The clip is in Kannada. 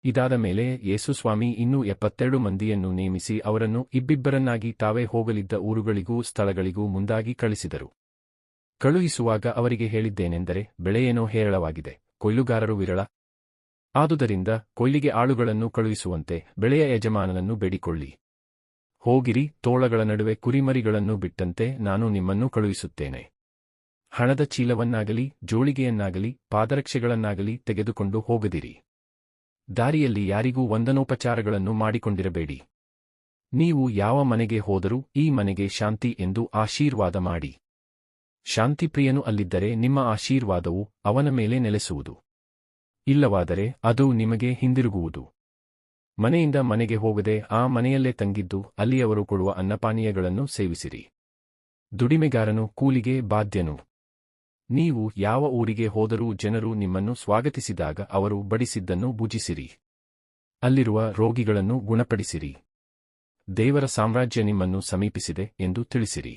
ಇದಾದ ಮೇಲೆ ಯೇಸು ಸ್ವಾಮಿ ಇನ್ನೂ 72 ಮಂದಿಯನ್ನು ನೇಮಿಸಿ ಅವರನ್ನು ಇಬ್ಬಿಬ್ಬರನ್ನಾಗಿ ತಾವೇ ಹೋಗಲಿದ್ದ ಊರುಗಳಿಗೂ ಸ್ಥಳಗಳಿಗೂ ಮುಂದಾಗಿ ಕಳಿಸಿದರು. ಕಳುಹಿಸುವಾಗ ಅವರಿಗೆ ಹೇಳಿದ್ದೇನೆಂದರೆ, ಬೆಳೆಯೇನೋ ಹೇರಳವಾಗಿದೆ, ಕೊಯ್ಲುಗಾರರು ವಿರಳ. ಆದುದರಿಂದ ಕೊಯ್ಲಿಗೆ ಆಳುಗಳನ್ನು ಕಳುಹಿಸುವಂತೆ ಬೆಳೆಯ ಯಜಮಾನನನ್ನು ಬೇಡಿಕೊಳ್ಳಿ. ಹೋಗಿರಿ, ತೋಳಗಳ ನಡುವೆ ಕುರಿಮರಿಗಳನ್ನು ಬಿಟ್ಟಂತೆ ನಾನು ನಿಮ್ಮನ್ನು ಕಳುಹಿಸುತ್ತೇನೆ. ಹಣದ ಚೀಲವನ್ನಾಗಲಿ ಜೋಳಿಗೆಯನ್ನಾಗಲಿ ಪಾದರಕ್ಷೆಗಳನ್ನಾಗಲಿ ತೆಗೆದುಕೊಂಡು ಹೋಗದಿರಿ. ದಾರಿಯಲ್ಲಿ ಯಾರಿಗೂ ವಂದನೋಪಚಾರಗಳನ್ನು ಮಾಡಿಕೊಂಡಿರಬೇಡಿ. ನೀವು ಯಾವ ಮನೆಗೆ ಹೋದರೂ ಈ ಮನೆಗೆ ಶಾಂತಿ ಎಂದು ಆಶೀರ್ವಾದ ಮಾಡಿ. ಶಾಂತಿಪ್ರಿಯನು ಅಲ್ಲಿದ್ದರೆ ನಿಮ್ಮ ಆಶೀರ್ವಾದವು ಅವನ ಮೇಲೆ ನೆಲೆಸುವುದು. ಇಲ್ಲವಾದರೆ ಅದು ನಿಮಗೆ ಹಿಂದಿರುಗುವುದು. ಮನೆಯಿಂದ ಮನೆಗೆ ಹೋಗದೆ ಆ ಮನೆಯಲ್ಲೇ ತಂಗಿದ್ದು ಅಲ್ಲಿಯವರು ಕೊಡುವ ಅನ್ನಪಾನೀಯಗಳನ್ನು ಸೇವಿಸಿರಿ. ದುಡಿಮೆಗಾರನು ಕೂಲಿಗೆ ಬಾಧ್ಯನು. ನೀವು ಯಾವ ಊರಿಗೆ ಹೋದರೂ ಜನರು ನಿಮ್ಮನ್ನು ಸ್ವಾಗತಿಸಿದಾಗ ಅವರು ಬಡಿಸಿದ್ದನ್ನು ಭುಜಿಸಿರಿ. ಅಲ್ಲಿರುವ ರೋಗಿಗಳನ್ನು ಗುಣಪಡಿಸಿರಿ. ದೇವರ ಸಾಮ್ರಾಜ್ಯ ನಿಮ್ಮನ್ನು ಸಮೀಪಿಸಿದೆ ಎಂದು ತಿಳಿಸಿರಿ.